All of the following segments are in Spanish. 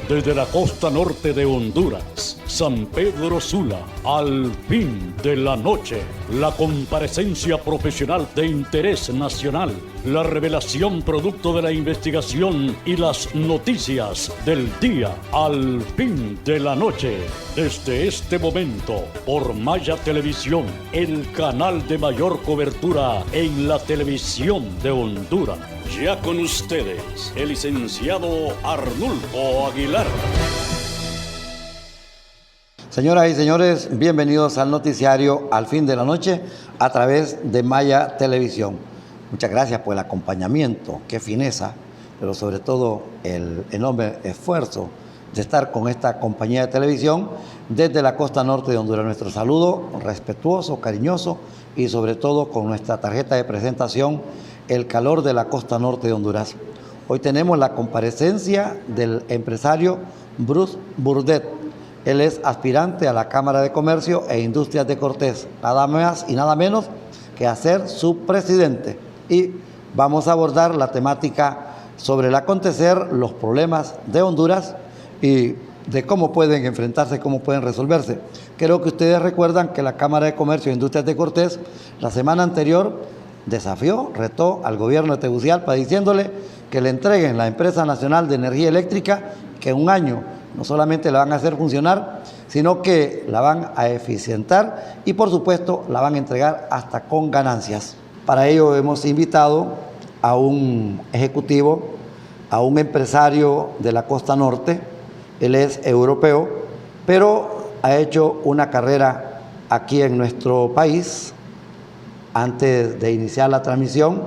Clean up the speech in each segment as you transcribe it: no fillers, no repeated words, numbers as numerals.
desde la costa norte de Honduras, San Pedro Sula, al fin de la noche, la comparecencia profesional de interés nacional, la revelación producto de la investigación y las noticias del día, al fin de la noche. Desde este momento, por Maya Televisión, el canal de mayor cobertura en la televisión de Honduras. Ya con ustedes, el licenciado Arnulfo Aguilar. Señoras y señores, bienvenidos al noticiario Al Fin de la Noche a través de Maya Televisión. Muchas gracias por el acompañamiento, qué fineza, pero sobre todo el enorme esfuerzo de estar con esta compañía de televisión desde la costa norte de Honduras. Nuestro saludo respetuoso, cariñoso y sobre todo con nuestra tarjeta de presentación, el calor de la costa norte de Honduras. Hoy tenemos la comparecencia del empresario Bruce Burdet. Él es aspirante a la Cámara de Comercio e Industrias de Cortés, nada más y nada menos que a ser su presidente. Y vamos a abordar la temática sobre el acontecer, los problemas de Honduras y de cómo pueden enfrentarse, cómo pueden resolverse. Creo que ustedes recuerdan que la Cámara de Comercio e Industrias de Cortés la semana anterior desafió, retó al gobierno de Tegucigalpa diciéndole que le entreguen la Empresa Nacional de Energía Eléctrica, que en un año no solamente la van a hacer funcionar, sino que la van a eficientar y por supuesto la van a entregar hasta con ganancias. Para ello hemos invitado a un ejecutivo, a un empresario de la costa norte. Él es europeo, pero ha hecho una carrera aquí en nuestro país. Antes de iniciar la transmisión,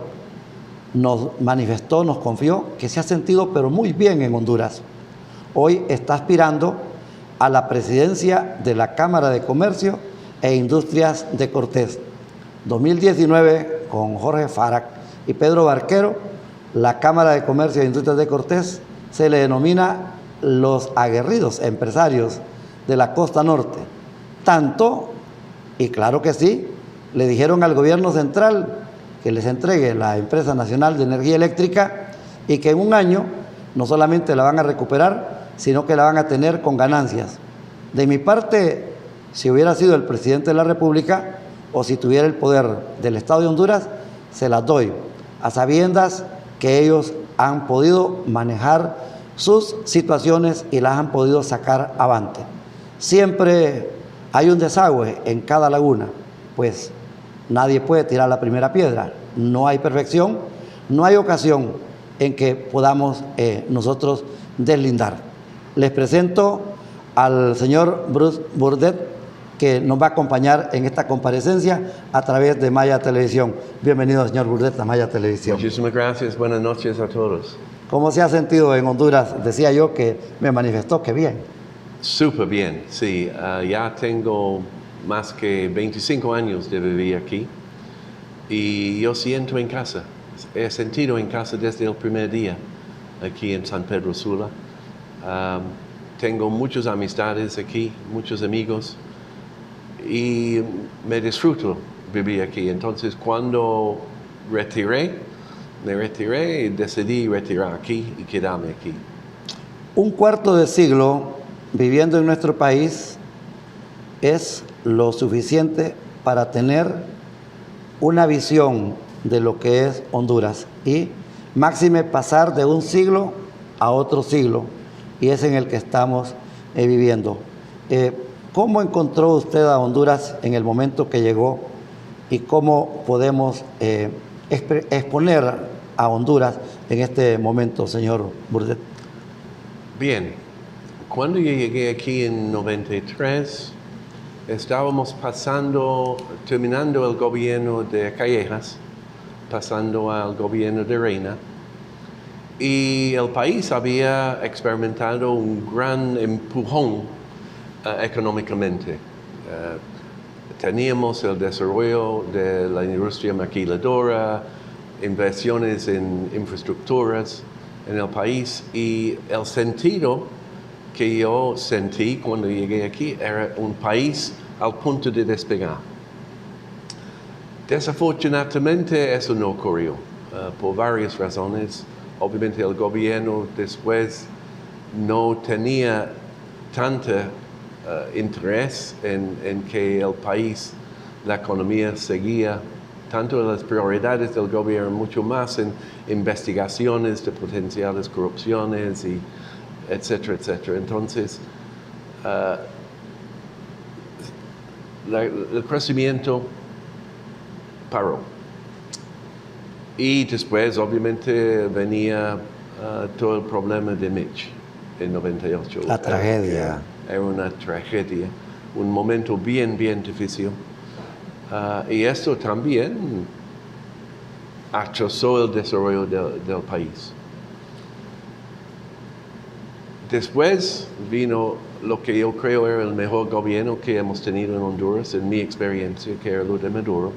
nos manifestó, nos confió que se ha sentido pero muy bien en Honduras. Hoy está aspirando a la presidencia de la Cámara de Comercio e Industrias de Cortés. 2019, con Jorge Farac y Pedro Barquero, la Cámara de Comercio e Industrias de Cortés se le denomina los aguerridos empresarios de la costa norte. Tanto, y claro que sí, le dijeron al gobierno central que les entregue la Empresa Nacional de Energía Eléctrica y que en un año no solamente la van a recuperar, sino que la van a tener con ganancias. De mi parte, si hubiera sido el presidente de la República o si tuviera el poder del Estado de Honduras, se las doy, a sabiendas que ellos han podido manejar sus situaciones y las han podido sacar avante. Siempre hay un desagüe en cada laguna, pues nadie puede tirar la primera piedra. No hay perfección, no hay ocasión en que podamos nosotros deslindar. Les presento al señor Bruce Burdet, que nos va a acompañar en esta comparecencia a través de Maya Televisión. Bienvenido, señor Burdet, a Maya Televisión. Muchísimas gracias, buenas noches a todos. ¿Cómo se ha sentido en Honduras? Decía yo que me manifestó que bien. Súper bien, sí. Ya tengo más que 25 años de vivir aquí y yo siento en casa. He sentido en casa desde el primer día aquí en San Pedro Sula. Tengo muchas amistades aquí, muchos amigos y me disfruto vivir aquí. Entonces cuando me retiré y decidí retirar aquí y quedarme aquí. Un cuarto de siglo viviendo en nuestro país es lo suficiente para tener una visión de lo que es Honduras y máxime pasar de un siglo a otro siglo, y es en el que estamos viviendo. ¿Cómo encontró usted a Honduras en el momento que llegó y cómo podemos exponer a Honduras en este momento, señor Burdet? Bien, cuando yo llegué aquí en 93, estábamos terminando el gobierno de Callejas, pasando al gobierno de Reina, y el país había experimentado un gran empujón económicamente. Teníamos el desarrollo de la industria maquiladora, inversiones en infraestructuras en el país, y el sentido que yo sentí cuando llegué aquí era un país al punto de despegar. Desafortunadamente eso no ocurrió por varias razones. Obviamente el gobierno después no tenía tanta interés en que el país, la economía seguía tanto las prioridades del gobierno, mucho más en investigaciones de potenciales corrupciones, y etcétera, etcétera. Entonces, el crecimiento paró. Y después, obviamente, venía todo el problema de Mitch en 98. La tragedia. Era una tragedia, un momento bien, bien difícil. Y esto también atrasó el desarrollo del país. Después vino lo que yo creo era el mejor gobierno que hemos tenido en Honduras, en mi experiencia, que era lo de Maduro,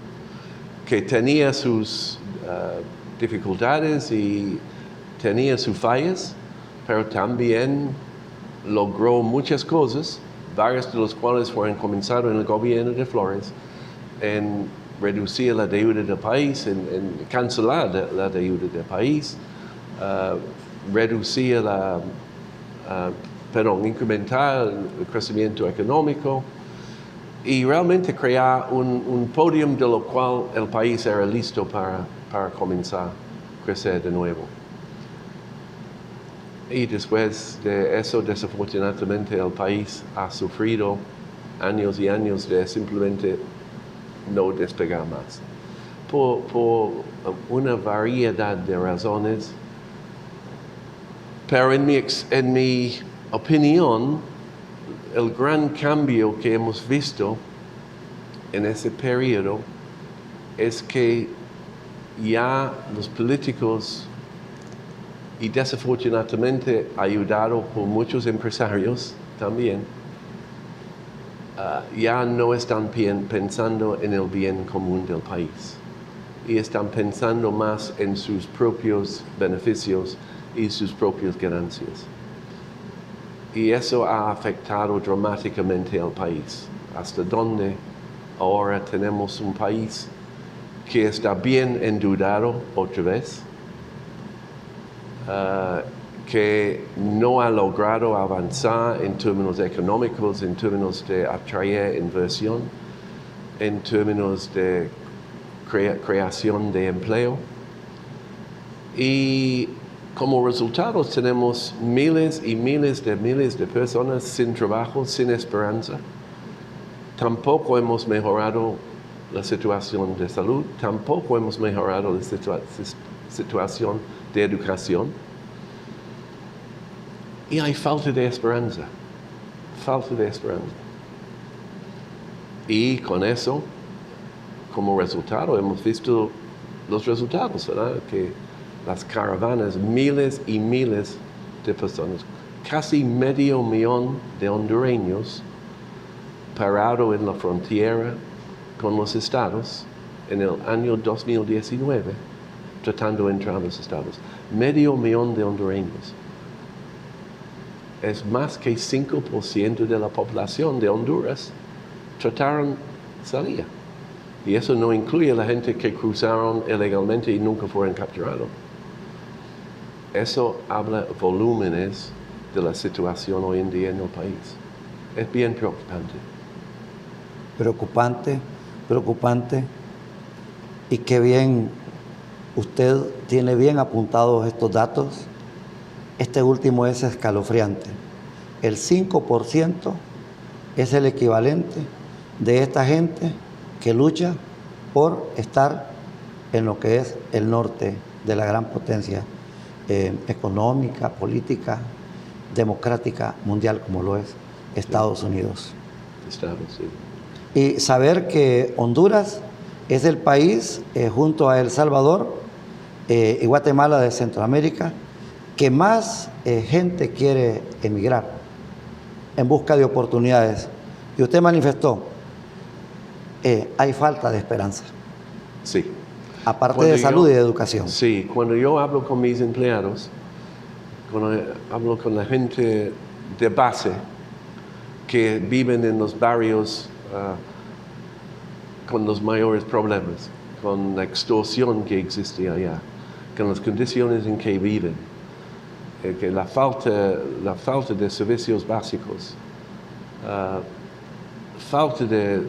que tenía sus dificultades y tenía sus fallas, pero también logró muchas cosas, varias de las cuales fueron comenzadas en el gobierno de Flores, en reducir la deuda del país, en cancelar la deuda del país, reducir incrementar el crecimiento económico y realmente crear un podio de lo cual el país era listo para comenzar a crecer de nuevo. Y después de eso, desafortunadamente, el país ha sufrido años y años de simplemente no despegar más. Por una variedad de razones, pero en mi opinión, el gran cambio que hemos visto en ese periodo es que ya los políticos, y desafortunadamente ayudado por muchos empresarios también, ya no están pensando en el bien común del país y están pensando más en sus propios beneficios y sus propias ganancias. Y eso ha afectado dramáticamente al país, hasta donde ahora tenemos un país que está bien endeudado otra vez, que no ha logrado avanzar en términos económicos, en términos de atraer inversión, en términos de creación de empleo. Y como resultado tenemos miles y miles de personas sin trabajo, sin esperanza. Tampoco hemos mejorado la situación de salud, tampoco hemos mejorado la situación de educación. Y hay falta de esperanza. Y con eso, como resultado, hemos visto los resultados, ¿verdad? Que las caravanas, miles y miles de personas, casi 500,000 de hondureños parados en la frontera con los estados en el año 2019, tratando de entrar a los estados. 500,000 de hondureños. Es más que 5% de la población de Honduras trataron de salir. Y eso no incluye a la gente que cruzaron ilegalmente y nunca fueron capturados. Eso habla volúmenes de la situación hoy en día en el país. Es bien preocupante. Preocupante. Y qué bien, usted tiene bien apuntados estos datos. Este último es escalofriante. El 5% es el equivalente de esta gente que lucha por estar en lo que es el norte de la gran potencia económica, política, democrática, mundial, como lo es Estados Unidos. Sí. Y saber que Honduras es el país, junto a El Salvador y Guatemala de Centroamérica, que más gente quiere emigrar en busca de oportunidades. Y usted manifestó, hay falta de esperanza. Sí. Aparte de salud y de educación. Sí, cuando yo hablo con mis empleados, cuando hablo con la gente de base que viven en los barrios con los mayores problemas, con la extorsión que existe allá, con las condiciones en que viven, que la falta de servicios básicos, falta de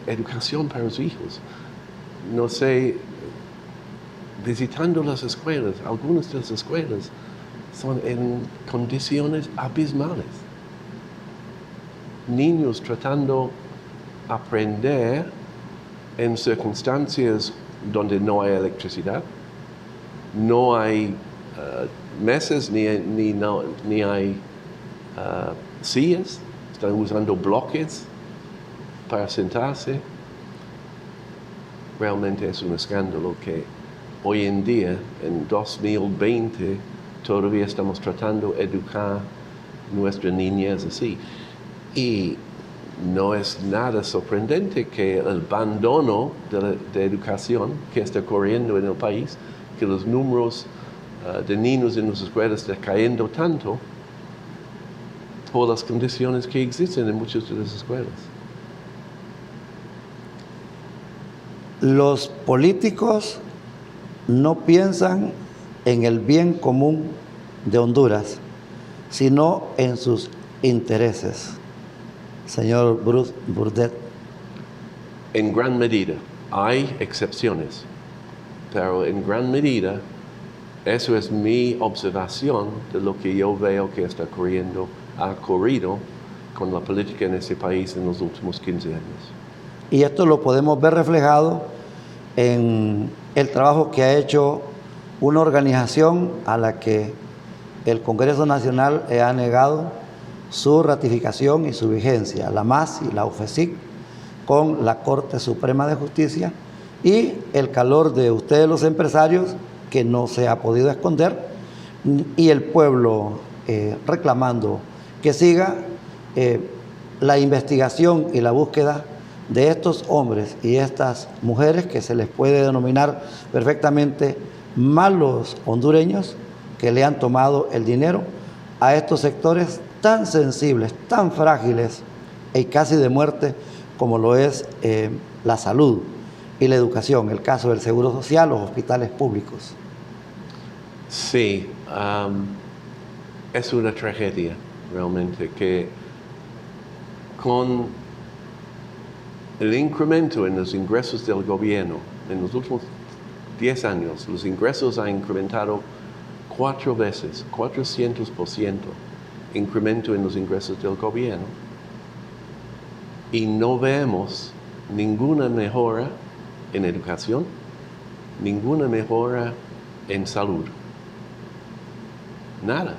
educación para los hijos. No sé, visitando las escuelas, algunas de las escuelas son en condiciones abismales. Niños tratando de aprender en circunstancias donde no hay electricidad, no hay mesas ni hay sillas, están usando bloques para sentarse. Realmente es un escándalo que hoy en día, en 2020, todavía estamos tratando de educar nuestra niñez así. Y no es nada sorprendente que el abandono de educación que está ocurriendo en el país, que los números de niños en las escuelas están cayendo tanto por las condiciones que existen en muchas de las escuelas. Los políticos no piensan en el bien común de Honduras, sino en sus intereses. Señor Bruce Burdett. En gran medida, hay excepciones, pero en gran medida, eso es mi observación de lo que yo veo que está ocurriendo, ha ocurrido con la política en este país en los últimos 15 años. Y esto lo podemos ver reflejado en el trabajo que ha hecho una organización a la que el Congreso Nacional ha negado su ratificación y su vigencia, la MAS y la UFESIC, con la Corte Suprema de Justicia, y el calor de ustedes los empresarios, que no se ha podido esconder, y el pueblo reclamando que siga la investigación y la búsqueda de estos hombres y estas mujeres que se les puede denominar perfectamente malos hondureños, que le han tomado el dinero a estos sectores tan sensibles, tan frágiles y casi de muerte como lo es la salud y la educación, el caso del Seguro Social, los hospitales públicos. Sí, es una tragedia realmente que con el incremento en los ingresos del gobierno en los últimos 10 años, los ingresos han incrementado 4 veces, 400% incremento en los ingresos del gobierno, y no vemos ninguna mejora en educación, ninguna mejora en salud. Nada.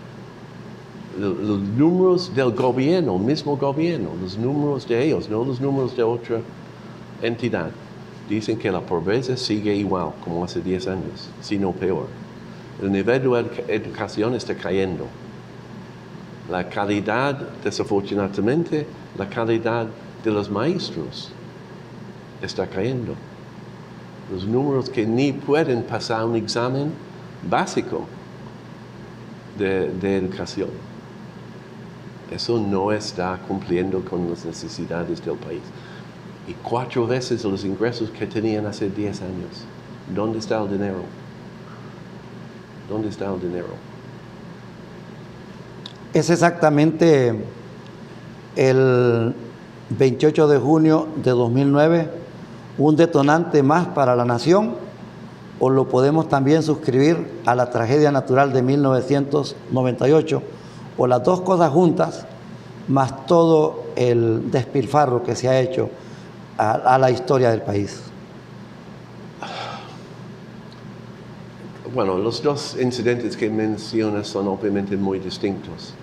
Los números del gobierno, mismo gobierno, los números de ellos, no los números de otra entidad, dicen que la pobreza sigue igual como hace 10 años, si no peor. El nivel de educación está cayendo. La calidad, desafortunadamente, la calidad de los maestros está cayendo. Los números que ni pueden pasar un examen básico de educación. Eso no está cumpliendo con las necesidades del país. Y 4 veces los ingresos que tenían hace 10 años. ¿Dónde está el dinero? ¿Dónde está el dinero? Es exactamente el 28 de junio de 2009 un detonante más para la nación, o lo podemos también suscribir a la tragedia natural de 1998, o las dos cosas juntas, más todo el despilfarro que se ha hecho a la historia del país. Bueno, los dos incidentes que mencionas son obviamente muy distintos.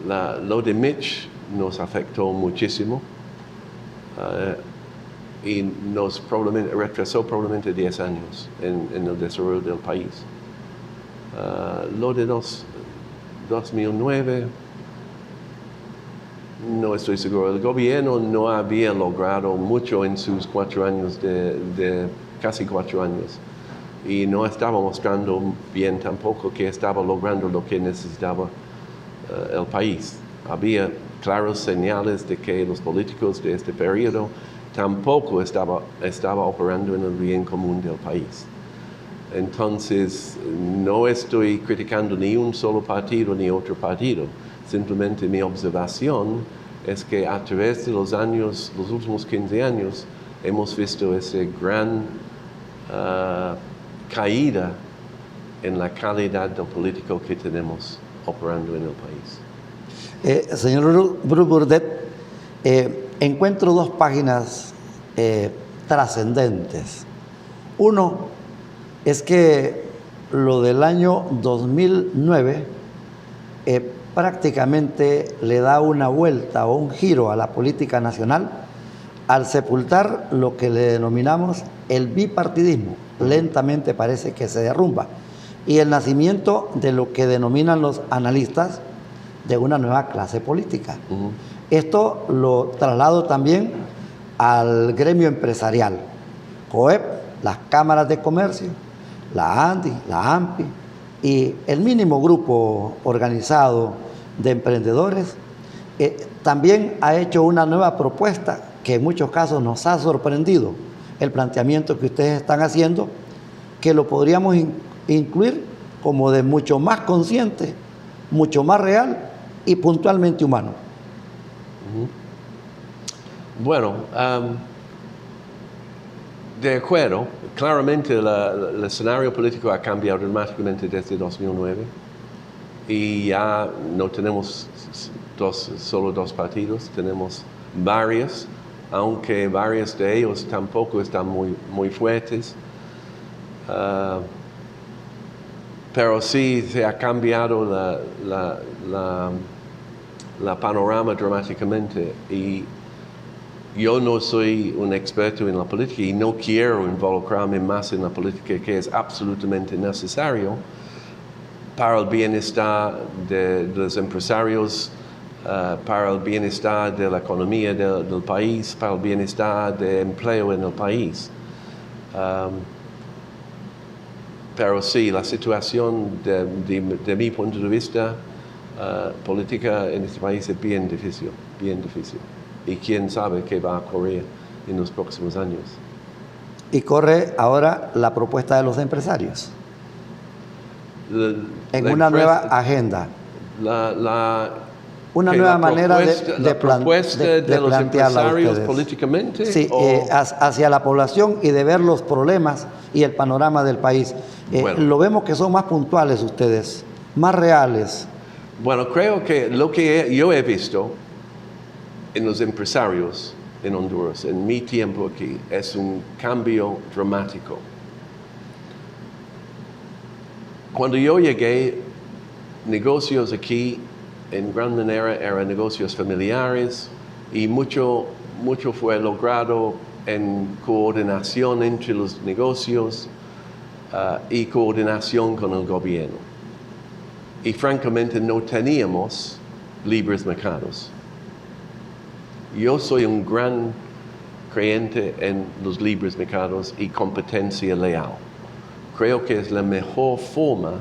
Lo de Mitch nos afectó muchísimo y nos retrasó probablemente 10 años en el desarrollo del país. Lo de 2009, no estoy seguro. El gobierno no había logrado mucho en sus 4 años casi 4 años, y no estaba mostrando bien tampoco que estaba logrando lo que necesitaba el país. Había claras señales de que los políticos de este periodo tampoco estaba operando en el bien común del país. Entonces, no estoy criticando ni un solo partido ni otro partido. Simplemente mi observación es que a través de los años, los últimos 15 años, hemos visto esa gran caída en la calidad del político que tenemos operando en el país. Señor Bruce Burdett, encuentro dos páginas trascendentes. Uno es que lo del año 2009 prácticamente le da una vuelta o un giro a la política nacional al sepultar lo que le denominamos el bipartidismo. Lentamente parece que se derrumba. Y el nacimiento de lo que denominan los analistas de una nueva clase política. Esto lo traslado también al gremio empresarial. COEP, las cámaras de comercio, la ANDI, la AMPI y el mínimo grupo organizado de emprendedores también ha hecho una nueva propuesta que en muchos casos nos ha sorprendido el planteamiento que ustedes están haciendo, que lo podríamos incluir como de mucho más consciente, mucho más real y puntualmente humano. Bueno, de acuerdo, claramente el escenario político ha cambiado dramáticamente desde 2009 y ya no tenemos solo dos partidos, tenemos varios, aunque varios de ellos tampoco están muy fuertes. Pero sí se ha cambiado la panorama dramáticamente y yo no soy un experto en la política y no quiero involucrarme más en la política, que es absolutamente necesario para el bienestar de los empresarios, para el bienestar de la economía del país, para el bienestar de empleo en el país. Pero sí, la situación de mi punto de vista política en este país es bien difícil, bien difícil. Y quién sabe qué va a ocurrir en los próximos años. Y corre ahora la propuesta de los empresarios. Una nueva agenda. Una nueva manera de los empresarios políticamente. Sí, hacia la población y de ver los problemas y el panorama del país. Bueno, lo vemos que son más puntuales ustedes, más reales. Bueno, creo que lo que yo he visto en los empresarios en Honduras, en mi tiempo aquí, es un cambio dramático. Cuando yo llegué, negocios aquí en gran manera eran negocios familiares y mucho fue logrado en coordinación entre los negocios y coordinación con el gobierno. Y francamente no teníamos libres mercados. Yo soy un gran creyente en los libres mercados y competencia leal. Creo que es la mejor forma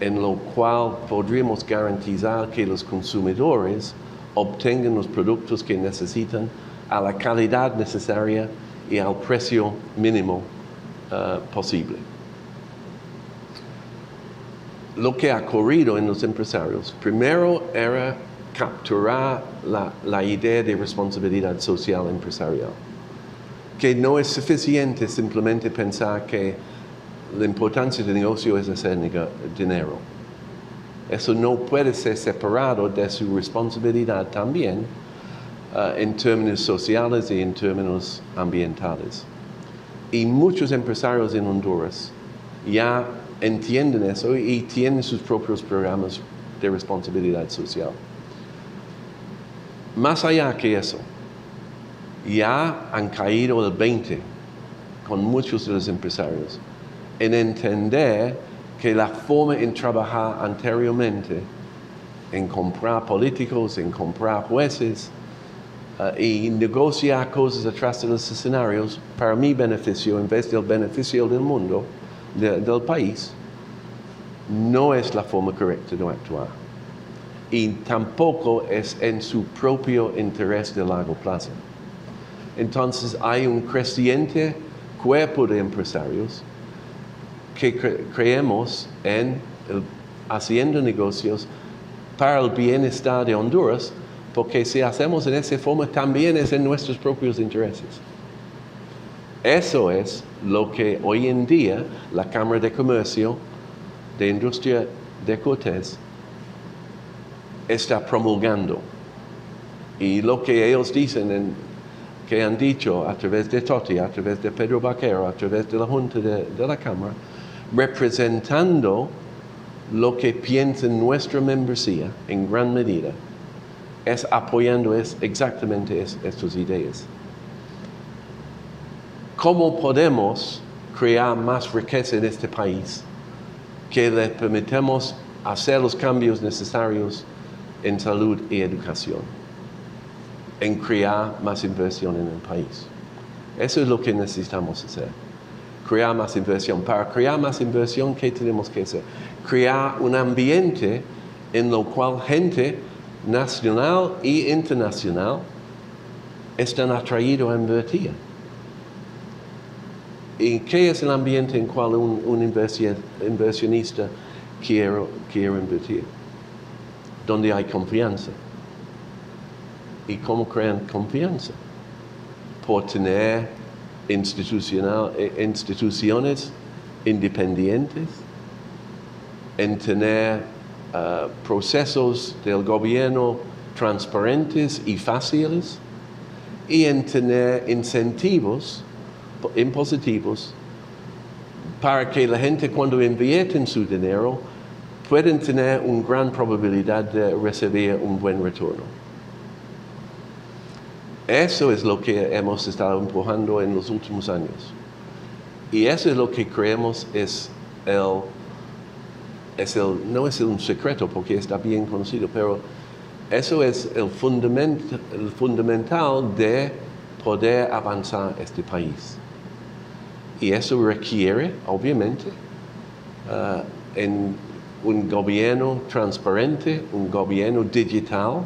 en la cual podríamos garantizar que los consumidores obtengan los productos que necesitan a la calidad necesaria y al precio mínimo posible. Lo que ha ocurrido en los empresarios, primero era capturar la idea de responsabilidad social empresarial, que no es suficiente simplemente pensar que la importancia del negocio es hacer dinero. Eso no puede ser separado de su responsabilidad también en términos sociales y en términos ambientales. Y muchos empresarios en Honduras ya entienden eso y tienen sus propios programas de responsabilidad social. Más allá que eso, ya han caído el 20 con muchos de los empresarios en entender que la forma en trabajar anteriormente, en comprar políticos, en comprar jueces y negociar cosas atrás de los escenarios para mi beneficio en vez del beneficio del mundo, del país, no es la forma correcta de actuar. Y tampoco es en su propio interés de largo plazo. Entonces hay un creciente cuerpo de empresarios que creemos en haciendo negocios para el bienestar de Honduras, porque si hacemos en esa forma también es en nuestros propios intereses. Eso es lo que hoy en día la Cámara de Comercio de Industria de Cortés está promulgando. Y lo que ellos dicen, que han dicho a través de Toti, a través de Pedro Vaquero, a través de la Junta de la Cámara, representando lo que piensa nuestra membresía en gran medida, es apoyando exactamente estas ideas. ¿Cómo podemos crear más riqueza en este país que le permitamos hacer los cambios necesarios en salud y educación, en crear más inversión en el país? Eso es lo que necesitamos hacer. Crear más inversión. Para crear más inversión, ¿qué tenemos que hacer? Crear un ambiente en el cual gente nacional e internacional están atraídos a invertir. ¿Y qué es el ambiente en el cual un inversionista quiere invertir? Donde hay confianza. ¿Y cómo crean confianza? Por tener instituciones independientes, en tener procesos del gobierno transparentes y fáciles, y en tener incentivos impositivos para que la gente, cuando invierten su dinero, pueden tener una gran probabilidad de recibir un buen retorno. Eso es lo que hemos estado empujando en los últimos años. Y eso es lo que creemos no es un secreto porque está bien conocido, pero eso es el fundamental de poder avanzar este país. Y eso requiere, obviamente, en un gobierno transparente, un gobierno digital,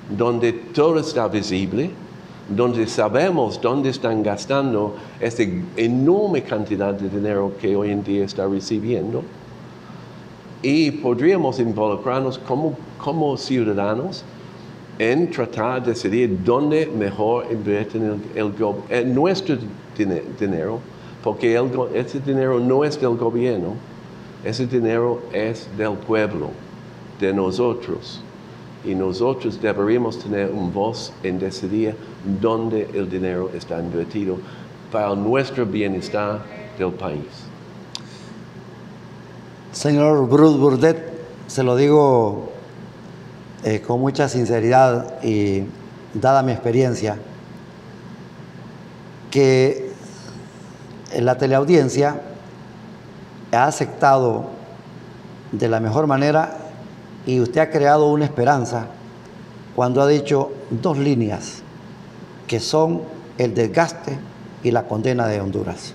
donde todo está visible, donde sabemos dónde están gastando esta enorme cantidad de dinero que hoy en día está recibiendo. Y podríamos involucrarnos como ciudadanos en tratar de decidir dónde mejor invertir en nuestro dinero, porque ese dinero no es del gobierno, ese dinero es del pueblo, de nosotros. Y nosotros deberíamos tener una voz en decidir dónde el dinero está invertido para nuestro bienestar del país. Señor Bruce Burdet, se lo digo con mucha sinceridad y dada mi experiencia, que la teleaudiencia ha aceptado de la mejor manera y usted ha creado una esperanza cuando ha dicho dos líneas que son el desgaste y la condena de Honduras.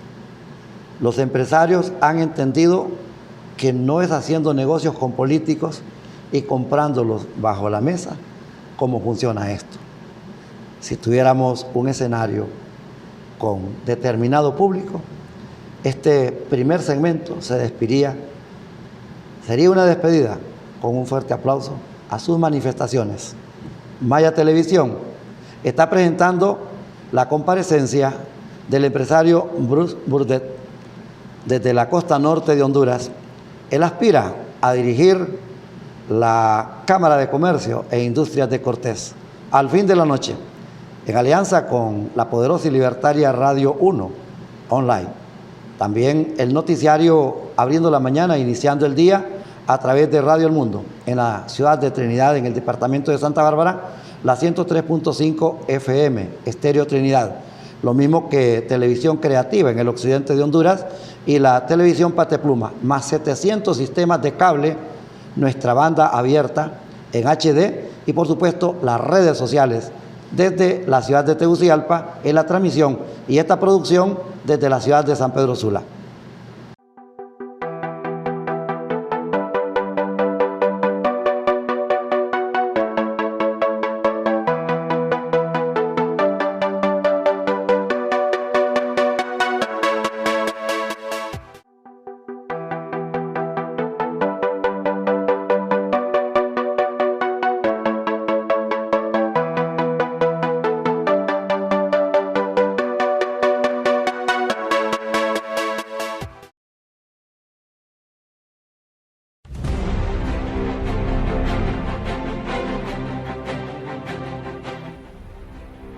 Los empresarios han entendido que no es haciendo negocios con políticos y comprándolos bajo la mesa cómo funciona esto. Si tuviéramos un escenario con determinado público, este primer segmento se despediría, sería una despedida con un fuerte aplauso a sus manifestaciones. Maya Televisión está presentando la comparecencia del empresario Bruce Burdet desde la costa norte de Honduras. Él aspira a dirigir la Cámara de Comercio e Industrias de Cortés al fin de la noche, en alianza con la poderosa y libertaria Radio 1 online. También el noticiario Abriendo la Mañana, iniciando el día a través de Radio El Mundo, en la ciudad de Trinidad, en el departamento de Santa Bárbara, la 103.5 FM, Estéreo Trinidad. Lo mismo que Televisión Creativa en el occidente de Honduras y la Televisión Patepluma, más 700 sistemas de cable, nuestra banda abierta en HD y por supuesto las redes sociales desde la ciudad de Tegucigalpa en la transmisión y esta producción desde la ciudad de San Pedro Sula.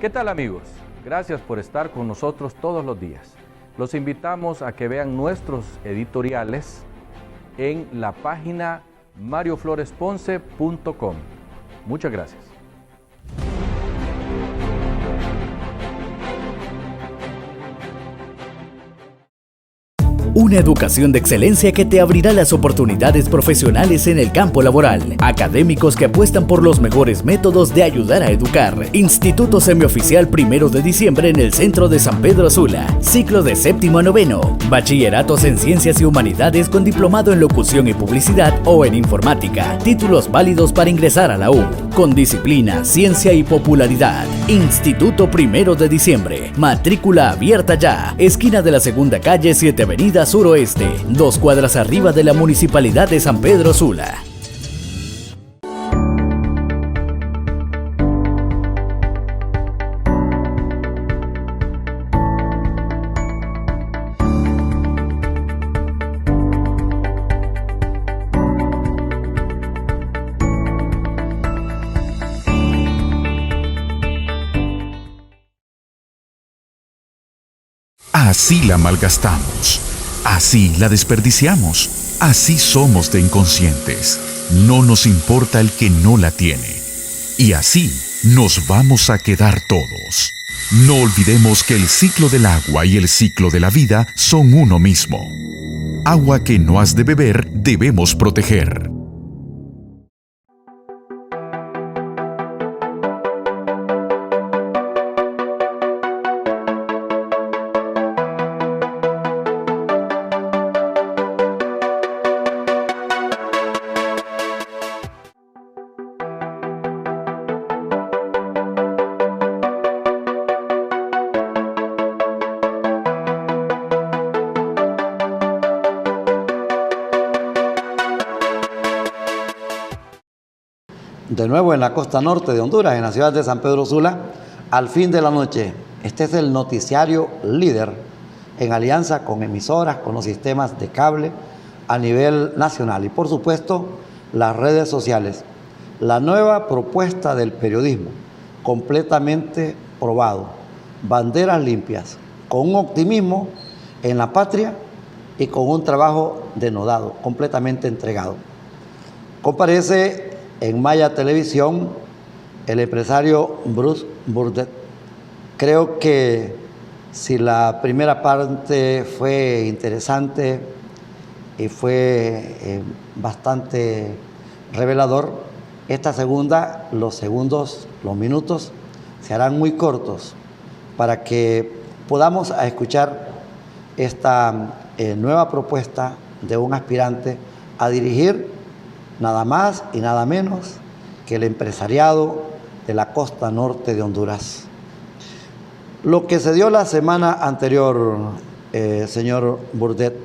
¿Qué tal, amigos? Gracias por estar con nosotros todos los días. Los invitamos a que vean nuestros editoriales en la página mariofloresponce.com. Muchas gracias. Una educación de excelencia que te abrirá las oportunidades profesionales en el campo laboral. Académicos que apuestan por los mejores métodos de ayudar a educar. Instituto Semioficial 1 de diciembre en el centro de San Pedro Sula. Ciclo de 7º a 9º. Bachilleratos en Ciencias y Humanidades con diplomado en Locución y Publicidad o en Informática. Títulos válidos para ingresar a la U. Con disciplina, ciencia y popularidad. Instituto 1 de diciembre. Matrícula abierta ya. Esquina de la Segunda Calle, 7 Avenida Suroeste, 2 cuadras arriba de la Municipalidad de San Pedro Sula. Así la malgastamos. Así la desperdiciamos. Así somos de inconscientes. No nos importa el que no la tiene. Y así nos vamos a quedar todos. No olvidemos que el ciclo del agua y el ciclo de la vida son uno mismo. Agua que no has de beber debemos proteger. De nuevo en la costa norte de Honduras, en la ciudad de San Pedro Sula, al fin de la noche. Este es el noticiario líder en alianza con emisoras, con los sistemas de cable a nivel nacional y por supuesto las redes sociales. La nueva propuesta del periodismo, completamente probado, banderas limpias, con un optimismo en la patria y con un trabajo denodado, completamente entregado. Comparece en Maya Televisión el empresario Bruce Burdett. Creo que si la primera parte fue interesante y fue bastante revelador, esta segunda, los segundos, los minutos, se harán muy cortos para que podamos escuchar esta nueva propuesta de un aspirante a dirigir nada más y nada menos que el empresariado de la costa norte de Honduras. Lo que se dio la semana anterior, señor Burdett,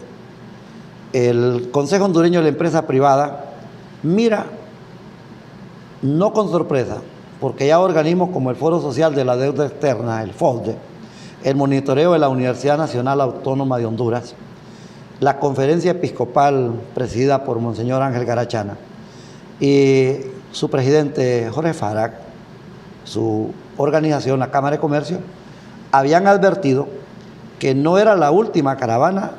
el Consejo Hondureño de la Empresa Privada mira, no con sorpresa, porque ya organismos como el Foro Social de la Deuda Externa, el FOSDE, el monitoreo de la Universidad Nacional Autónoma de Honduras, la conferencia episcopal presidida por Monseñor Ángel Garachana y su presidente Jorge Farac, su organización, la Cámara de Comercio, habían advertido que no era la última caravana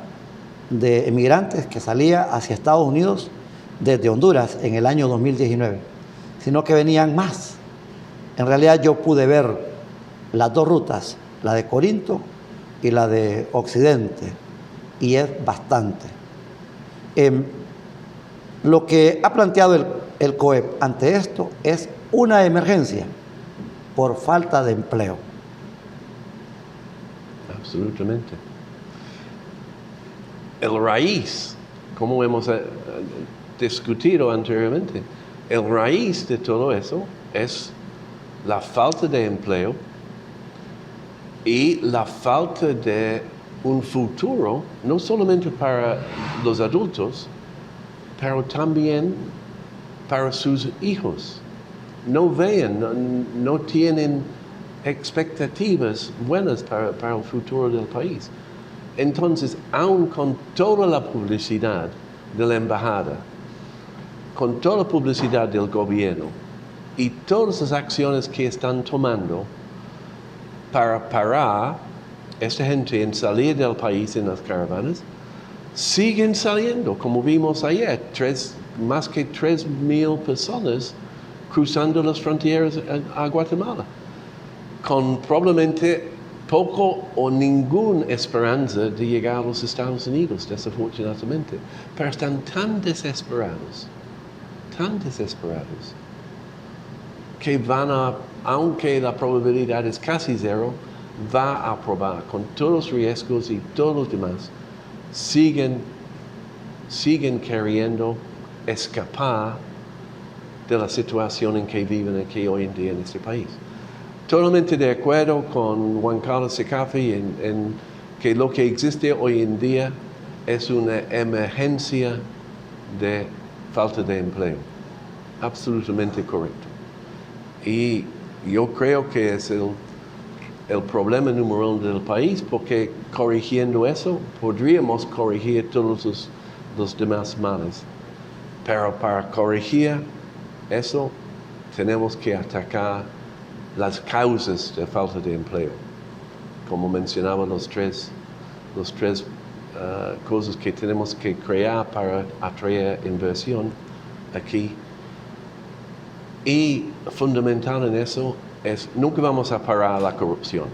de emigrantes que salía hacia Estados Unidos desde Honduras en el año 2019, sino que venían más. En realidad yo pude ver las dos rutas, la de Corinto y la de Occidente, y es bastante. Lo que ha planteado el COEP ante esto es una emergencia por falta de empleo. Absolutamente. El raíz, como hemos discutido anteriormente, el raíz de todo eso es la falta de empleo y la falta de un futuro, no solamente para los adultos, pero también para sus hijos. No ven, no tienen expectativas buenas para el futuro del país. Entonces, aun con toda la publicidad de la embajada, con toda la publicidad del gobierno y todas las acciones que están tomando, para parar esta gente en salir del país en las caravanas, siguen saliendo, como vimos ayer, más que 3,000 personas cruzando las fronteras a Guatemala, con probablemente poco o ninguna esperanza de llegar a los Estados Unidos, desafortunadamente. Pero están tan desesperados, que aunque la probabilidad es casi cero, va a aprobar con todos los riesgos y todos los demás, siguen queriendo escapar de la situación en que viven aquí hoy en día en este país. Totalmente de acuerdo con Juan Carlos Sicafi en que lo que existe hoy en día es una emergencia de falta de empleo. Absolutamente correcto. Y yo creo que es el problema número uno del país, porque corrigiendo eso podríamos corregir todos los demás males. Pero para corregir eso tenemos que atacar las causas de falta de empleo. Como mencionaba, los tres cosas que tenemos que crear para atraer inversión aquí. Y fundamental en eso es, nunca vamos a parar la corrupción,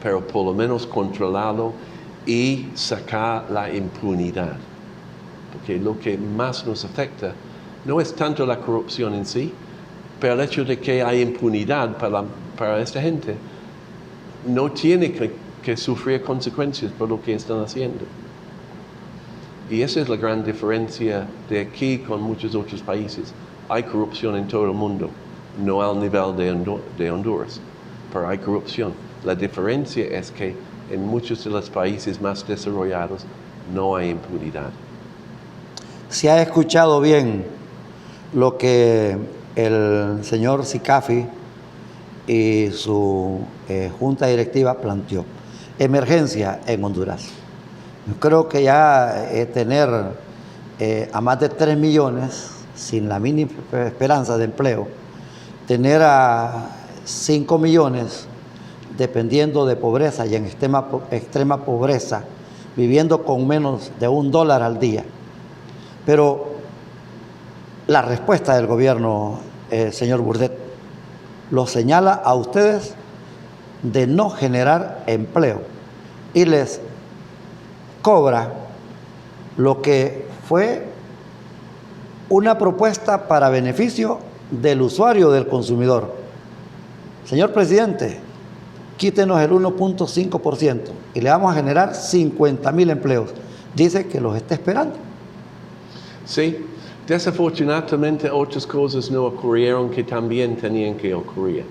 pero por lo menos controlarlo y sacar la impunidad. Porque lo que más nos afecta no es tanto la corrupción en sí, pero el hecho de que hay impunidad para esta gente no tiene que sufrir consecuencias por lo que están haciendo. Y esa es la gran diferencia de aquí con muchos otros países. Hay corrupción en todo el mundo, no al nivel de Honduras, pero hay corrupción. La diferencia es que en muchos de los países más desarrollados no hay impunidad. Si ha escuchado bien lo que el señor Sicafi y su junta directiva planteó. Emergencia en Honduras. Yo creo que ya tener a más de 3 millones sin la mínima esperanza de empleo, tener a 5 millones dependiendo de pobreza y en extrema pobreza, viviendo con menos de $1 al día. Pero la respuesta del gobierno, señor Burdet, lo señala a ustedes de no generar empleo y les cobra lo que fue una propuesta para beneficio del usuario, del consumidor. Señor presidente, quítenos el 1.5% y le vamos a generar 50,000 empleos. Dice que los está esperando. Sí, desafortunadamente otras cosas no ocurrieron que también tenían que ocurrir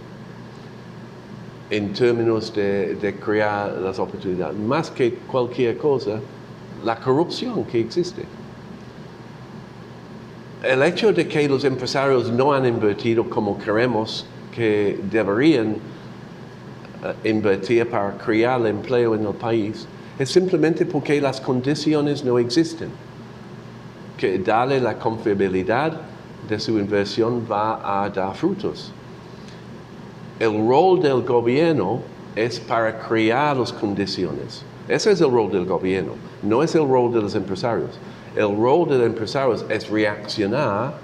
en términos de crear las oportunidades. Más que cualquier cosa, la corrupción que existe. El hecho de que los empresarios no han invertido como queremos que deberían invertir para crear el empleo en el país es simplemente porque las condiciones no existen. Que darle la confiabilidad de su inversión va a dar frutos. El rol del gobierno es para crear las condiciones. Ese es el rol del gobierno, no es el rol de los empresarios. El rol de los empresarios es reaccionar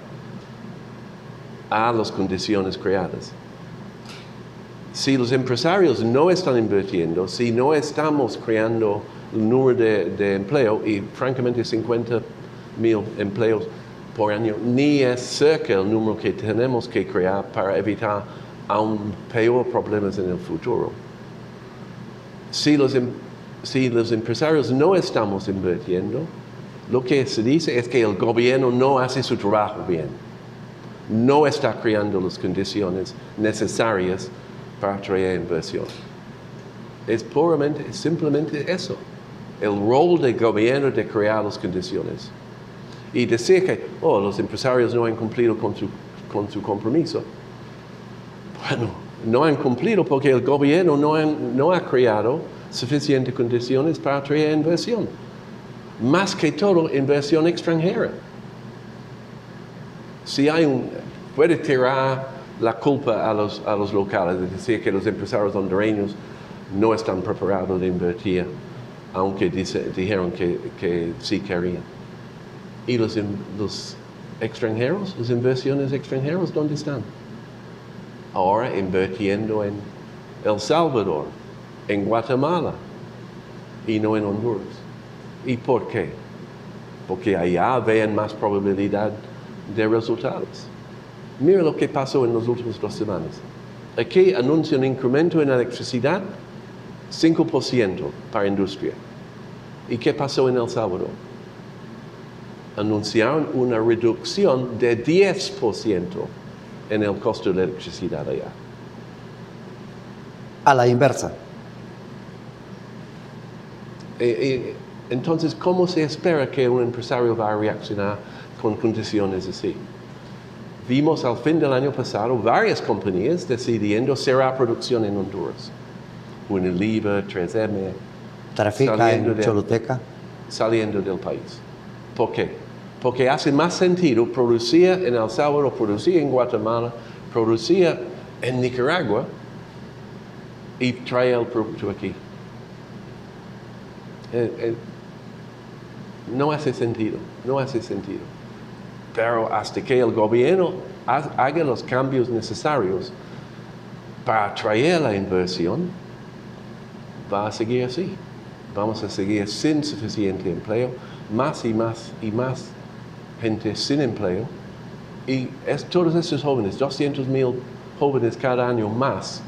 a las condiciones creadas. Si los empresarios no están invirtiendo, si no estamos creando el número de empleo, y francamente 50,000 empleos por año, ni es cerca el número que tenemos que crear para evitar aún peor problemas en el futuro. Si los empresarios no estamos invirtiendo, lo que se dice es que el gobierno no hace su trabajo bien. No está creando las condiciones necesarias para atraer inversión. Es simplemente eso. El rol del gobierno de crear las condiciones. Y decir que los empresarios no han cumplido con su compromiso. Bueno, no han cumplido porque el gobierno no ha creado suficientes condiciones para atraer inversión. Más que todo, inversión extranjera. Si puede tirar la culpa a los locales, es decir, que los empresarios hondureños no están preparados de invertir, aunque dijeron que sí querían. ¿Y los extranjeros, las inversiones extranjeras, dónde están? Ahora invirtiendo en El Salvador, en Guatemala y no en Honduras. ¿Y por qué? Porque allá ven más probabilidad de resultados. Mira lo que pasó en las últimas 2 semanas. Aquí anuncia un incremento en electricidad, 5% para industria. ¿Y qué pasó en El Salvador? Anunciaron una reducción de 10% en el costo de electricidad allá. A la inversa. Entonces, ¿cómo se espera que un empresario va a reaccionar con condiciones así? Vimos al fin del año pasado varias compañías decidiendo cerrar producción en Honduras. Unilever, 3M, Trafica en Choluteca. saliendo del país. ¿Por qué? Porque hace más sentido producir en El Salvador, producir en Guatemala, producir en Nicaragua y traer el producto aquí. No hace sentido, no hace sentido. Pero hasta que el gobierno haga los cambios necesarios para atraer la inversión, va a seguir así. Vamos a seguir sin suficiente empleo, más y más y más gente sin empleo. Y todos estos jóvenes, 200,000 jóvenes cada año más,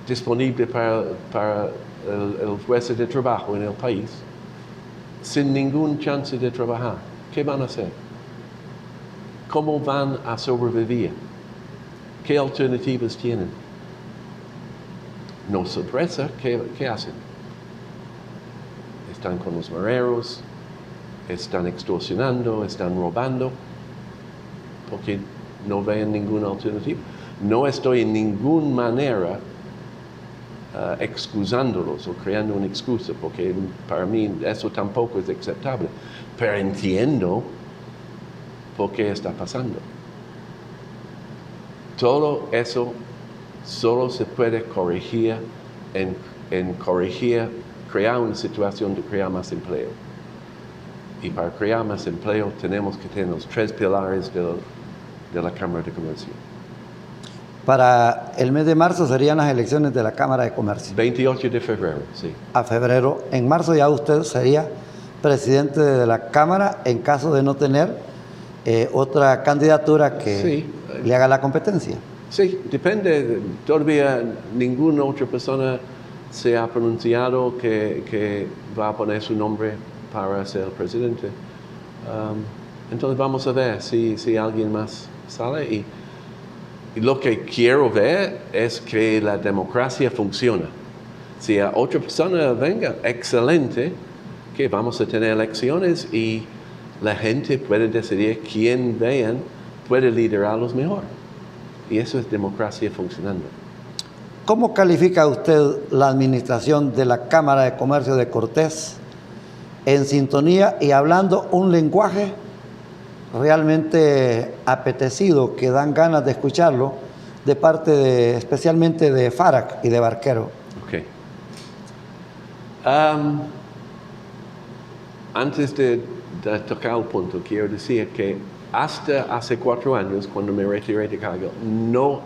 disponibles para el fuerza de trabajo en el país, sin ningún chance de trabajar. ¿Qué van a hacer? ¿Cómo van a sobrevivir? ¿Qué alternativas tienen? No sorpresa, ¿qué hacen? Están con los mareros, están extorsionando, están robando, porque no ven ninguna alternativa. No estoy en ninguna manera excusándolos o creando una excusa, porque para mí eso tampoco es aceptable. Pero entiendo por qué está pasando. Todo eso solo se puede corregir en crear una situación de crear más empleo. Y para crear más empleo tenemos que tener los 3 pilares de la Cámara de Comercio. Para el mes de marzo serían las elecciones de la Cámara de Comercio. 28 de febrero, sí. A febrero. En marzo ya usted sería presidente de la Cámara en caso de no tener otra candidatura que Sí. le haga la competencia. Sí, depende. Todavía ninguna otra persona se ha pronunciado que va a poner su nombre para ser presidente. Entonces vamos a ver si alguien más sale. Y lo que quiero ver es que la democracia funciona. Si a otra persona venga, excelente, que vamos a tener elecciones y la gente puede decidir quién vean puede liderarlos mejor. Y eso es democracia funcionando. ¿Cómo califica usted la administración de la Cámara de Comercio de Cortés en sintonía y hablando un lenguaje realmente apetecido, que dan ganas de escucharlo, de parte especialmente de Farac y de Barquero? Ok. Antes de tocar el punto, quiero decir que hasta hace 4 años, cuando me retiré de cargo, no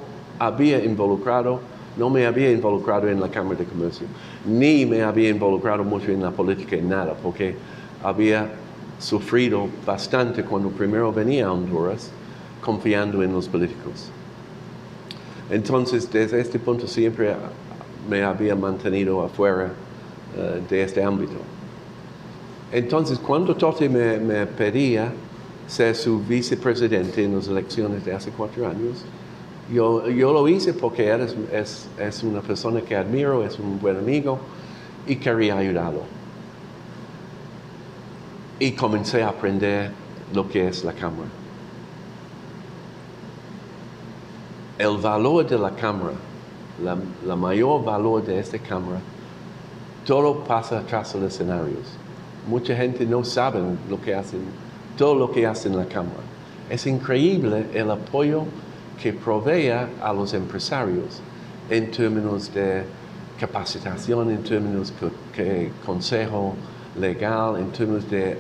me había involucrado en la Cámara de Comercio, ni me había involucrado mucho en la política, en nada, porque había sufrido bastante cuando primero venía a Honduras, confiando en los políticos. Entonces, desde este punto siempre me había mantenido afuera de este ámbito. Entonces, cuando Toti me pedía ser su vicepresidente en las elecciones de hace 4 años, yo lo hice porque él es una persona que admiro, es un buen amigo y quería ayudarlo. Y comencé a aprender lo que es la Cámara. El valor de la Cámara, la mayor valor de esta Cámara, todo pasa tras los escenarios. Mucha gente no sabe lo que hacen, todo lo que hacen en la Cámara. Es increíble el apoyo que provee a los empresarios en términos de capacitación, en términos de consejo legal, en términos de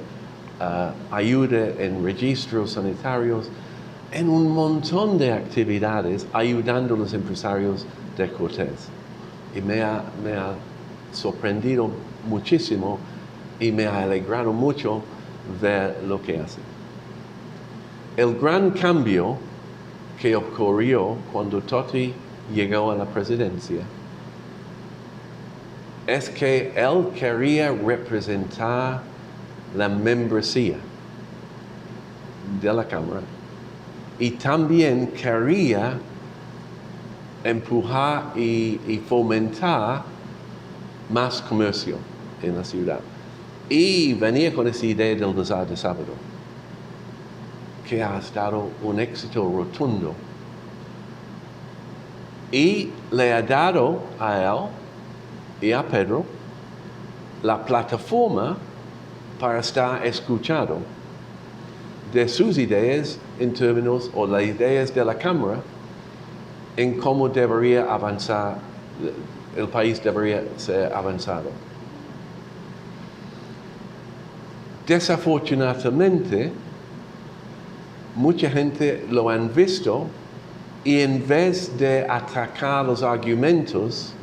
ayuda en registros sanitarios, en un montón de actividades ayudando a los empresarios de Cortés. Y me ha sorprendido muchísimo y me ha alegrado mucho ver lo que hace. El gran cambio que ocurrió cuando Totti llegó a la presidencia es que él quería representar la membresía de la Cámara y también quería empujar y fomentar más comercio en la ciudad. Y venía con esa idea del Bazar de Sábado, que ha estado un éxito rotundo. Y le ha dado a él y a Pedro la plataforma para estar escuchado de sus ideas en términos, o las ideas de la Cámara, en cómo debería avanzar, el país debería ser avanzado. Desafortunadamente, mucha gente lo han visto y en vez de atacar los argumentos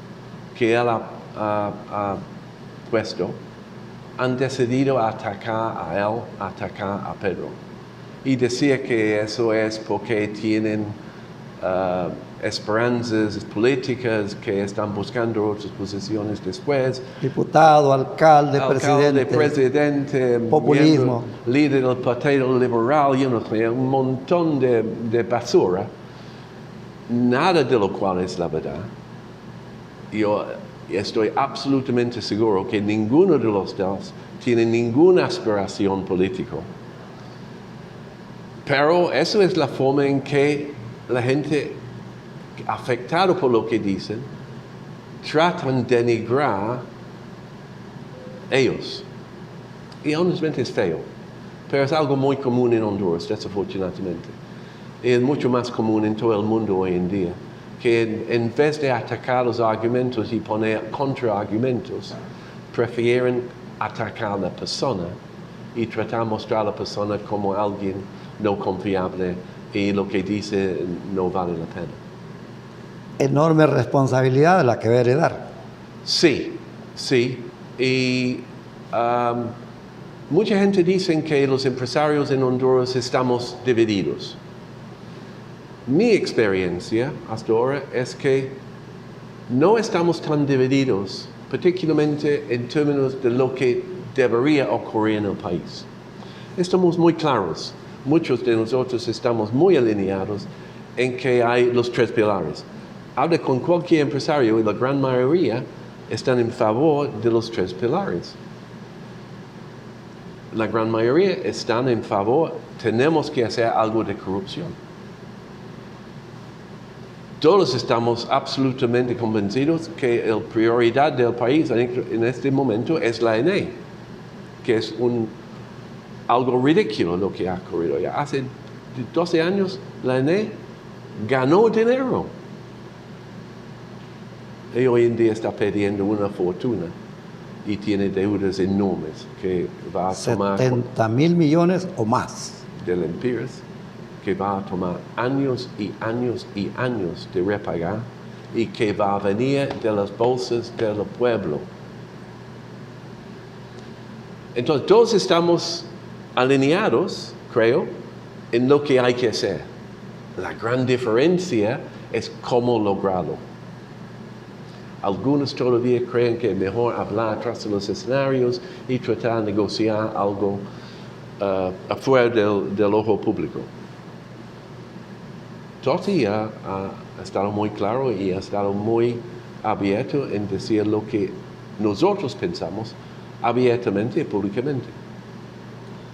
que él ha puesto, han decidido atacar a él, atacar a Pedro. Y decía que eso es porque tienen esperanzas políticas, que están buscando otras posiciones después. Diputado, alcalde, presidente, populismo. Líder del Partido Liberal, un montón de basura. Nada de lo cual es la verdad. Yo estoy absolutamente seguro que ninguno de los dos tiene ninguna aspiración política. Pero eso es la forma en que la gente afectada por lo que dicen tratan de denigrar ellos. Y honestamente es feo, pero es algo muy común en Honduras, desafortunadamente. Y es mucho más común en todo el mundo hoy en día, que en vez de atacar los argumentos y poner contraargumentos, prefieren atacar a la persona y tratar de mostrar a la persona como alguien no confiable y lo que dice no vale la pena. Enorme responsabilidad la que va a heredar. Sí. Y mucha gente dice que los empresarios en Honduras estamos divididos. Mi experiencia hasta ahora es que no estamos tan divididos, particularmente en términos de lo que debería ocurrir en el país. Estamos muy claros. Muchos de nosotros estamos muy alineados en que hay los tres pilares. Habla con cualquier empresario y la gran mayoría están en favor de los tres pilares. La gran mayoría están en favor, tenemos que hacer algo de corrupción. Todos estamos absolutamente convencidos que la prioridad del país en este momento es la ENE, que es algo ridículo lo que ha ocurrido. Ya hace 12 años la ENE ganó dinero. Y hoy en día está perdiendo una fortuna y tiene deudas enormes que va a tomar 70,000 millones o más del Empires, que va a tomar años y años y años de repagar y que va a venir de las bolsas del pueblo. Entonces todos estamos alineados, creo, en lo que hay que hacer. La gran diferencia es cómo lograrlo. Algunos todavía creen que es mejor hablar tras de los escenarios y tratar de negociar algo afuera del ojo público. Totti ha estado muy claro y ha estado muy abierto en decir lo que nosotros pensamos abiertamente y públicamente.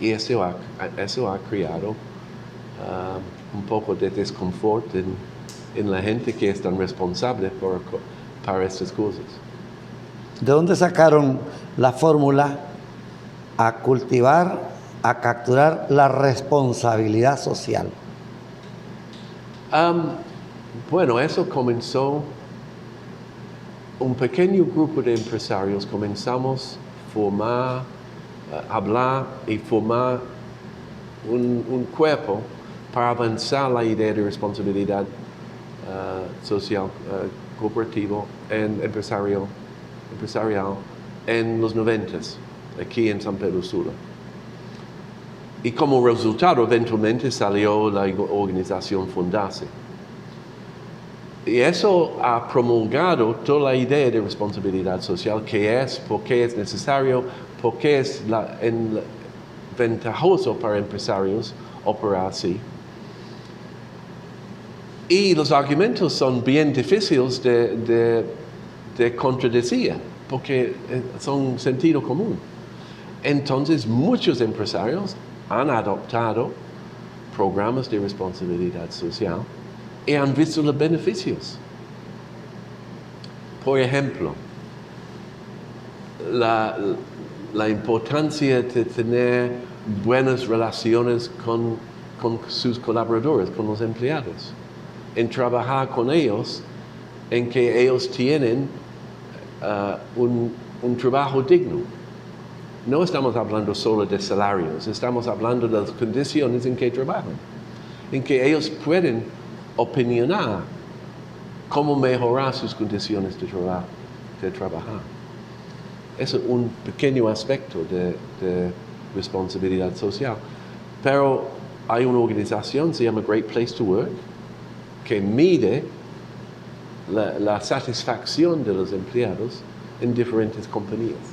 Y eso ha creado un poco de desconfort en la gente que es tan responsable para estas cosas. ¿De dónde sacaron la fórmula a cultivar a capturar la responsabilidad social? Bueno, eso comenzó, un pequeño grupo de empresarios comenzamos a formar, hablar y formar un cuerpo para avanzar la idea de responsabilidad social, cooperativo, empresarial en los 90s, aquí en San Pedro Sula. Y como resultado, eventualmente salió la organización Fundase. Y eso ha promulgado toda la idea de responsabilidad social, por qué es necesario, por qué es ventajoso para empresarios operar así. Y los argumentos son bien difíciles de contradecir, porque son sentido común. Entonces, muchos empresarios han adoptado programas de responsabilidad social y han visto los beneficios. Por ejemplo, la importancia de tener buenas relaciones con sus colaboradores, con los empleados, en trabajar con ellos, en que ellos tienen un trabajo digno. No estamos hablando solo de salarios, estamos hablando de las condiciones en que trabajan, en que ellos pueden opinionar cómo mejorar sus condiciones de trabajar. Eso es un pequeño aspecto de responsabilidad social. Pero hay una organización, se llama Great Place to Work, que mide la satisfacción de los empleados en diferentes compañías.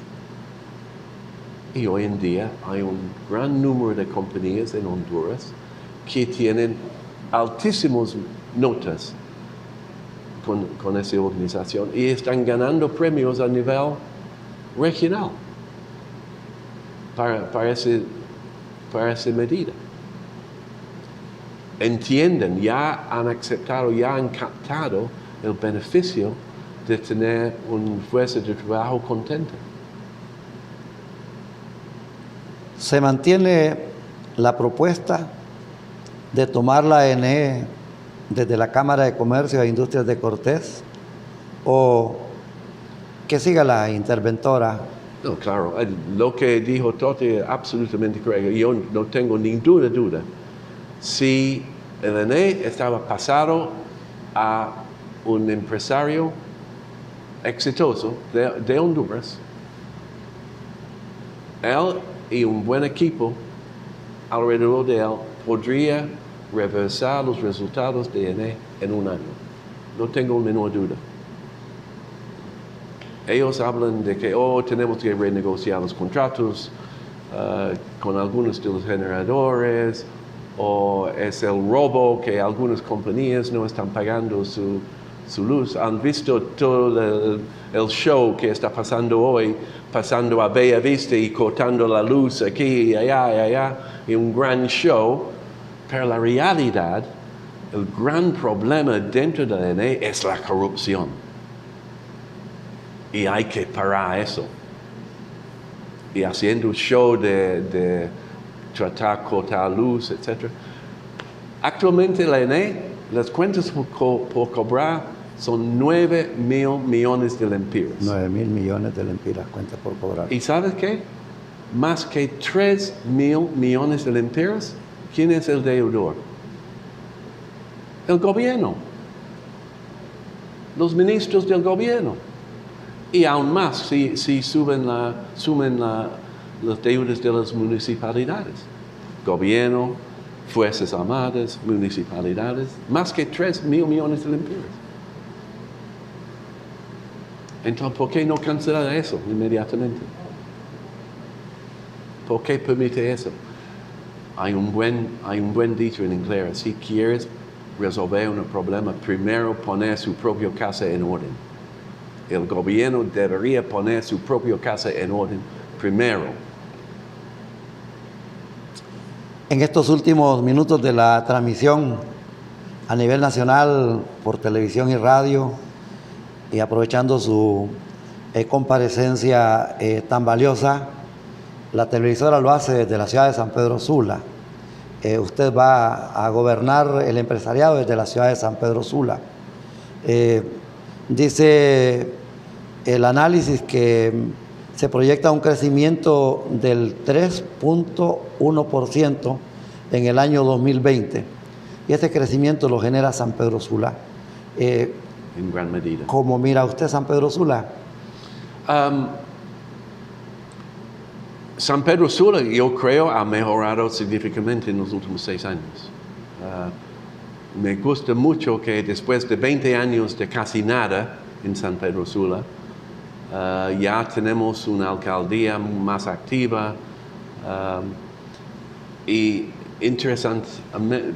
Y hoy en día hay un gran número de compañías en Honduras que tienen altísimas notas con esa organización y están ganando premios a nivel regional para esa medida. Entienden, ya han aceptado, ya han captado el beneficio de tener una fuerza de trabajo contenta. ¿Se mantiene la propuesta de tomar la ANE desde la Cámara de Comercio e Industrias de Cortés o que siga la interventora? No, claro, lo que dijo Toti es absolutamente correcto. Yo no tengo ninguna duda. Si el ANE estaba pasado a un empresario exitoso de Honduras, él y un buen equipo alrededor de él podría reversar los resultados de ANE en un año. No tengo la menor duda. Ellos hablan de que tenemos que renegociar los contratos con algunos de los generadores, o es el robo que algunas compañías no están pagando su luz. Han visto todo el show que está pasando hoy, pasando a Bella Vista y cortando la luz aquí y allá, y un gran show. Pero la realidad, el gran problema dentro de la ANE es la corrupción. Y hay que parar eso. Y haciendo un show de tratar, cortar luz, etc. Actualmente la ANE, las cuentas por cobrar son 9,000 millones de lempiras. 9,000 millones de lempiras, cuentas por cobrar. ¿Y sabes qué? Más que 3,000 millones de lempiras, ¿quién es el deudor? El gobierno. Los ministros del gobierno. Y aún más si sumen las deudas de las municipalidades. Gobierno, Fuerzas Armadas, municipalidades, más que 3,000 millones de lempiras. Entonces, ¿por qué no cancelar eso inmediatamente? ¿Por qué permite eso? Hay un buen dicho en inglés: si quieres resolver un problema, primero poner su propia casa en orden. El gobierno debería poner su propia casa en orden primero. En estos últimos minutos de la transmisión a nivel nacional por televisión y radio, y aprovechando su comparecencia tan valiosa, La televisora lo hace desde la ciudad de San Pedro Sula. Usted va a gobernar el empresariado desde la ciudad de San Pedro Sula. Dice el análisis que se proyecta un crecimiento del 3.1% en el año 2020. Y este crecimiento lo genera San Pedro Sula. En gran medida. ¿Cómo mira usted San Pedro Sula? San Pedro Sula, yo creo, ha mejorado significativamente en los últimos 6 años. Me gusta mucho que después de 20 años de casi nada en San Pedro Sula, ya tenemos una alcaldía más activa y interesante,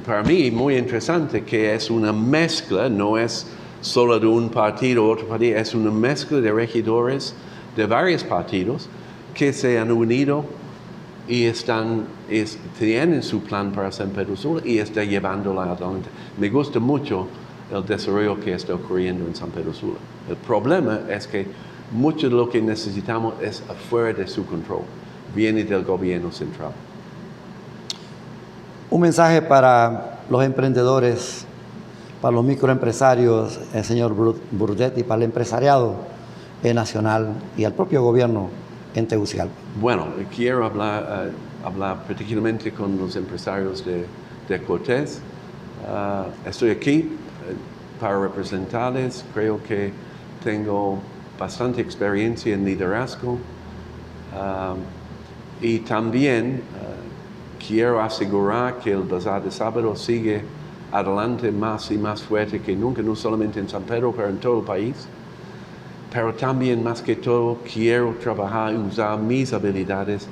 para mí muy interesante que es una mezcla, no es solo de un partido o otro partido, es una mezcla de regidores de varios partidos que se han unido y tienen su plan para San Pedro Sula y está llevándola adelante. Me gusta mucho el desarrollo que está ocurriendo en San Pedro Sula. El problema es que mucho de lo que necesitamos es afuera de su control, viene del gobierno central. Un mensaje para los emprendedores, para los microempresarios, el señor Burdet, y para el empresariado nacional y al propio gobierno en Tegucigalpa. Bueno, quiero hablar particularmente con los empresarios de Cortés. Estoy aquí para representarles. Creo que tengo bastante experiencia en liderazgo y también quiero asegurar que el Bazar de Sábado sigue adelante más y más fuerte que nunca, no solamente en San Pedro, pero en todo el país. Pero también, más que todo, quiero trabajar y usar mis habilidades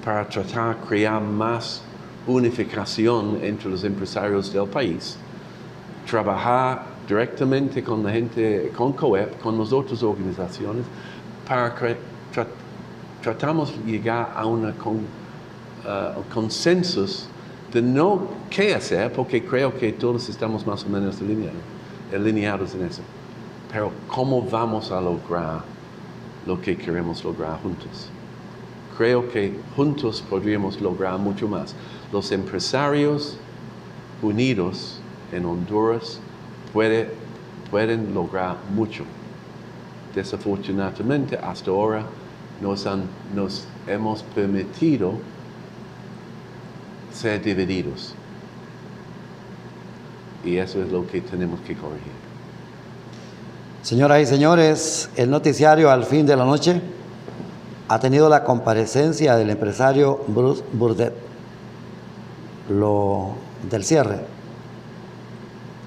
para tratar de crear más unificación entre los empresarios del país. Trabajar directamente con la gente, con COEP, con las otras organizaciones, para que tratamos de llegar a un consenso de no qué hacer, porque creo que todos estamos más o menos alineados en eso. Pero ¿cómo vamos a lograr lo que queremos lograr juntos? Creo que juntos podríamos lograr mucho más. Los empresarios unidos en Honduras pueden lograr mucho. Desafortunadamente, hasta ahora nos hemos permitido ser divididos. Y eso es lo que tenemos que corregir. Señoras y señores, el noticiario Al Fin de la Noche ha tenido la comparecencia del empresario Bruce Burdet. Lo del cierre,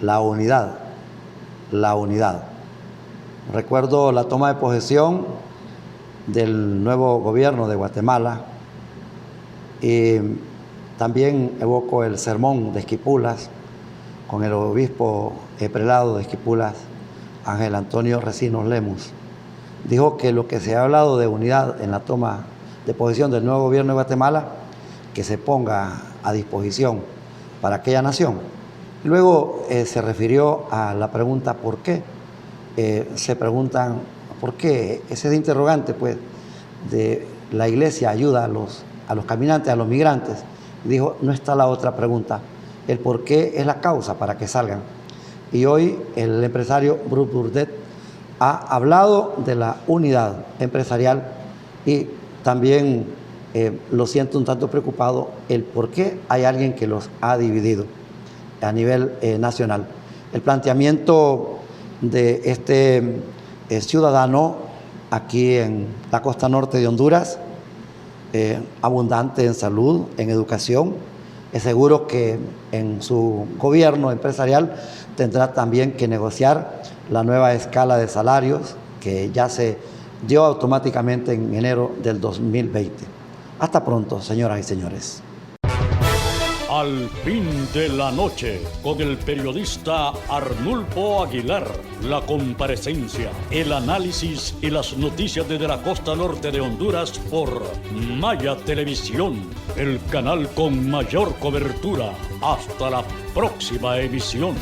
la unidad. Recuerdo la toma de posesión del nuevo gobierno de Guatemala y también evoco el sermón de Esquipulas con el obispo prelado de Esquipulas, Ángel Antonio Recinos Lemus. Dijo que lo que se ha hablado de unidad en la toma de posesión del nuevo gobierno de Guatemala, que se ponga a disposición para aquella nación. Luego se refirió a la pregunta ¿por qué? Se preguntan ¿por qué? Ese es interrogante, pues, de la iglesia ayuda a los caminantes, a los migrantes. Dijo, no está la otra pregunta. El por qué es la causa para que salgan. Y hoy el empresario Bruce Burdet ha hablado de la unidad empresarial y también lo siento un tanto preocupado el por qué hay alguien que los ha dividido a nivel nacional. El planteamiento de este ciudadano aquí en la costa norte de Honduras, abundante en salud, en educación, es seguro que en su gobierno empresarial tendrá también que negociar la nueva escala de salarios que ya se dio automáticamente en enero del 2020. Hasta pronto, señoras y señores. Al Fin de la Noche, con el periodista Arnulfo Aguilar, la comparecencia, el análisis y las noticias desde la costa norte de Honduras por Maya Televisión, el canal con mayor cobertura. Hasta la próxima emisión.